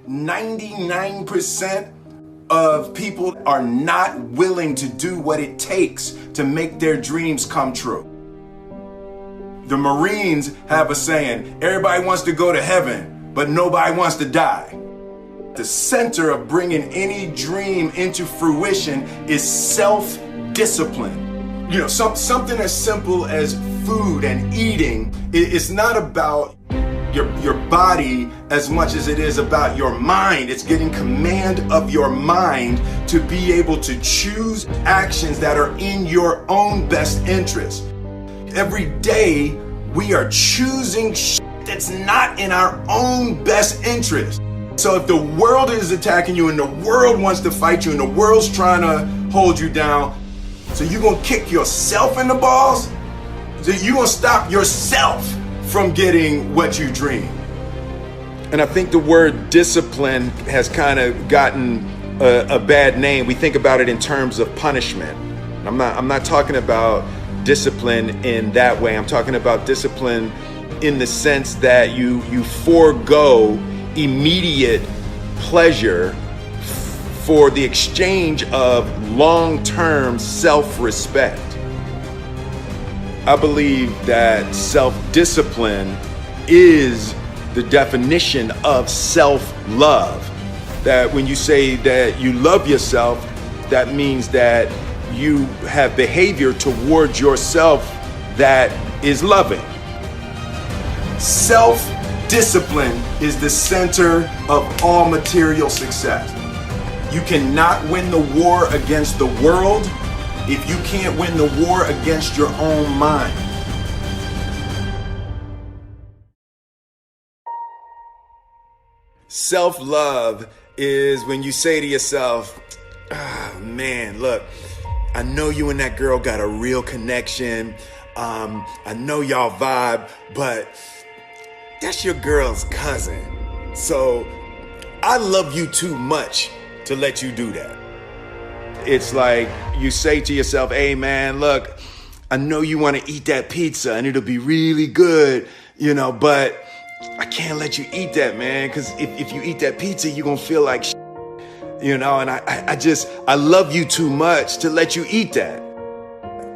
99% of people are not willing to do what it takes to make their dreams come true. The Marines have a saying, everybody wants to go to heaven, but nobody wants to die. The center of bringing any dream into fruition is self-discipline. You know, something as simple as food and eating. It's not about your body as much as it is about your mind. It's getting command of your mind to be able to choose actions that are in your own best interest. Every day we are choosing that's not in our own best interest. So if the world is attacking you and the world wants to fight you and the world's trying to hold you down, so you're gonna kick yourself in the balls? So you're gonna stop yourself from getting what you dream. And I think the word discipline has kind of gotten a bad name. We think about it in terms of punishment. I'm not talking about discipline in that way. I'm talking about discipline in the sense that you forego immediate pleasure for the exchange of long-term self-respect. I believe that self-discipline is the definition of self-love. That when you say that you love yourself, that means that you have behavior towards yourself that is loving. Self-discipline is the center of all material success. You cannot win the war against the world if you can't win the war against your own mind. Self-love is when you say to yourself, oh man, look, I know you and that girl got a real connection. I know y'all vibe, but that's your girl's cousin. So I love you too much to let you do that. It's like you say to yourself, hey man, look, I know you want to eat that pizza and it'll be really good, but I can't let you eat that, man, because if you eat that pizza, you're going to feel like shit, and I love you too much to let you eat that.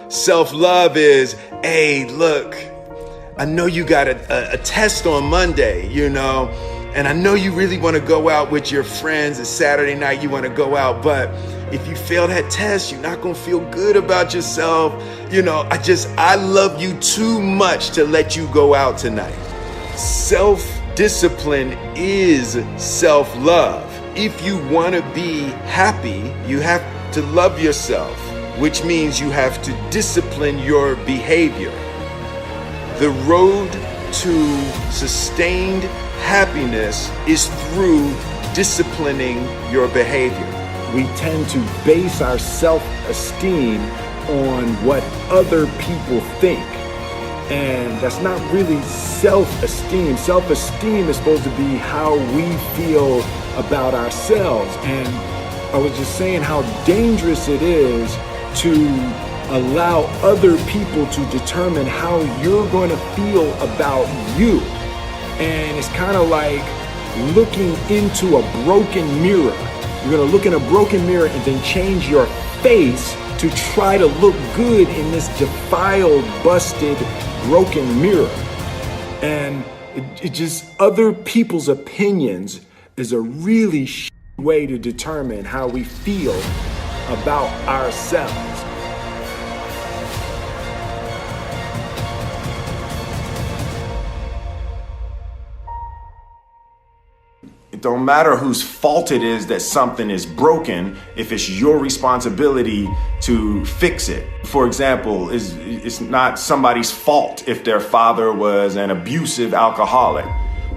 Self-love is, hey, look, I know you got a test on Monday, and I know you really want to go out with your friends. It's Saturday night, you want to go out, but if you fail that test, you're not going to feel good about yourself. I love you too much to let you go out tonight. Self-discipline is self-love. If you want to be happy, you have to love yourself, which means you have to discipline your behavior. The road to sustained happiness is through disciplining your behavior. We tend to base our self-esteem on what other people think. And that's not really self-esteem. Self-esteem is supposed to be how we feel about ourselves. And I was just saying how dangerous it is to allow other people to determine how you're going to feel about you. And it's kind of like looking into a broken mirror. You're going to look in a broken mirror and then change your face to try to look good in this defiled, busted, broken mirror. And it just, other people's opinions is a really way to determine how we feel about ourselves. It don't matter whose fault it is that something is broken if it's your responsibility to fix it. For example, it's not somebody's fault if their father was an abusive alcoholic,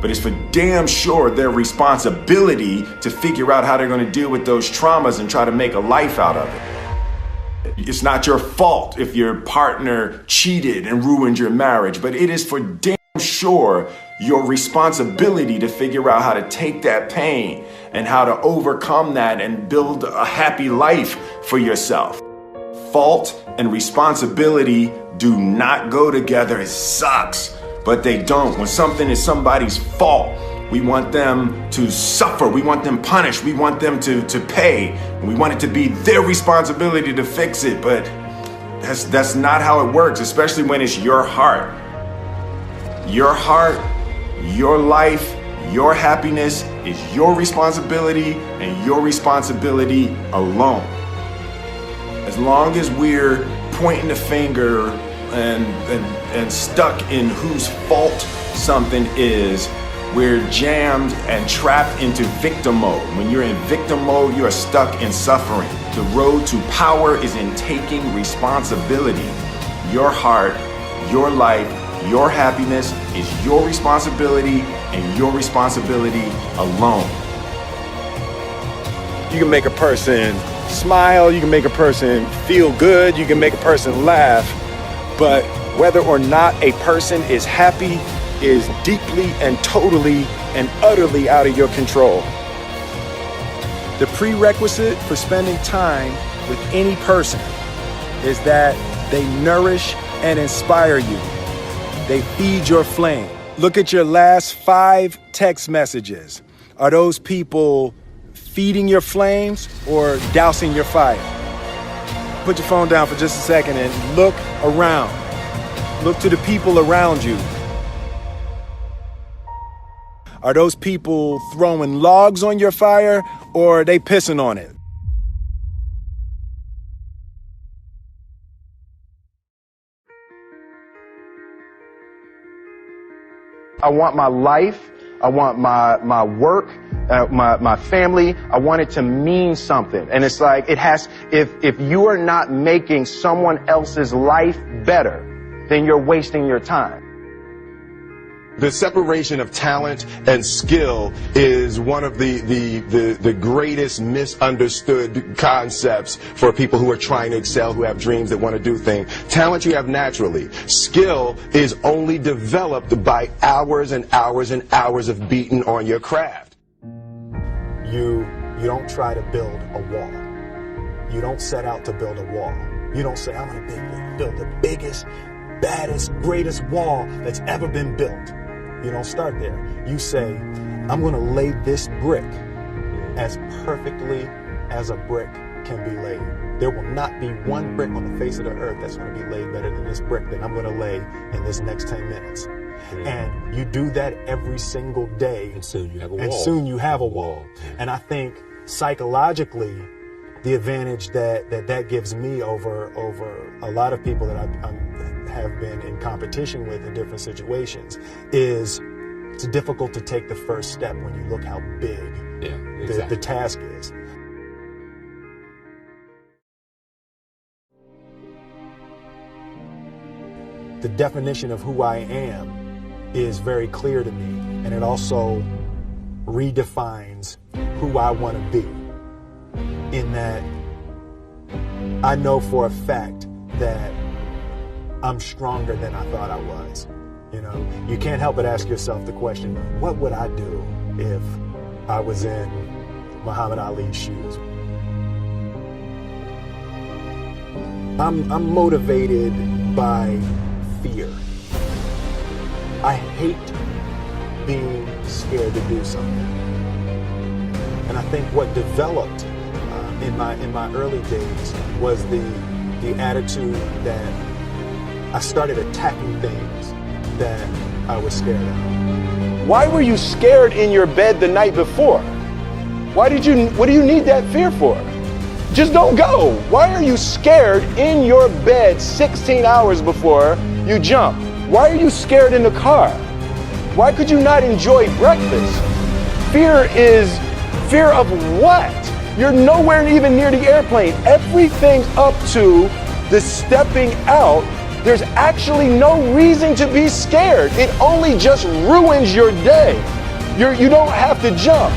but it's for damn sure their responsibility to figure out how they're going to deal with those traumas and try to make a life out of it. It's not your fault if your partner cheated and ruined your marriage, but it is for damn sure your responsibility to figure out how to take that pain and how to overcome that and build a happy life for yourself. Fault and responsibility do not go together. It sucks, but they don't. When something is somebody's fault, We want them to suffer. We want them punished. We want them to pay. And we want it to be their responsibility to fix it. But that's not how it works, especially when it's your heart. Your heart, your life, your happiness is your responsibility and your responsibility alone. As long as we're pointing the finger and stuck in whose fault something is, we're jammed and trapped into victim mode. When you're in victim mode, you are stuck in suffering. The road to power is in taking responsibility. Your heart, your life, your happiness is your responsibility and your responsibility alone. You can make a person smile, you can make a person feel good, you can make a person laugh, but whether or not a person is happy is deeply and totally and utterly out of your control. The prerequisite for spending time with any person is that they nourish and inspire you. They feed your flame. Look at your last 5 text messages. Are those people feeding your flames or dousing your fire? Put your phone down for just a second and look around. Look to the people around you. Are those people throwing logs on your fire or are they pissing on it? I want my life, I want my work, my family, I want it to mean something. And it's like, if you are not making someone else's life better, then you're wasting your time. The separation of talent and skill is one of the greatest misunderstood concepts for people who are trying to excel, who have dreams, that want to do things. Talent you have naturally. Skill is only developed by hours and hours and hours of beating on your craft. You don't try to build a wall. You don't set out to build a wall. You don't say, I'm going to build the biggest, baddest, greatest wall that's ever been built. You don't start there. You say, I'm going to lay this brick as perfectly as a brick can be laid. There will not be one brick on the face of the earth that's going to be laid better than this brick that I'm going to lay in this next 10 minutes. And you do that every single day. And soon you have a wall. And soon you have a wall. And I think psychologically, the advantage that gives me over a lot of people that I have been in competition with in different situations is it's difficult to take the first step when you look how big the task is. The definition of who I am is very clear to me, and it also redefines who I want to be, in that I know for a fact that I'm stronger than I thought I was. You know, you can't help but ask yourself the question, what would I do if I was in Muhammad Ali's shoes? I'm motivated by fear. I hate being scared to do something. And I think what developed in my early days was the attitude that I started attacking things that I was scared of. Why were you scared in your bed the night before? What do you need that fear for? Just don't go. Why are you scared in your bed 16 hours before you jump? Why are you scared in the car? Why could you not enjoy breakfast? Fear is fear of what? You're nowhere even near the airplane. Everything up to the stepping out, there's actually no reason to be scared. It only just ruins your day. You don't have to jump.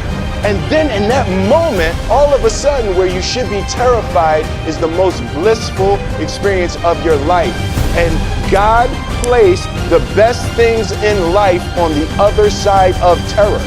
And then in that moment, all of a sudden, where you should be terrified is the most blissful experience of your life. And God placed the best things in life on the other side of terror.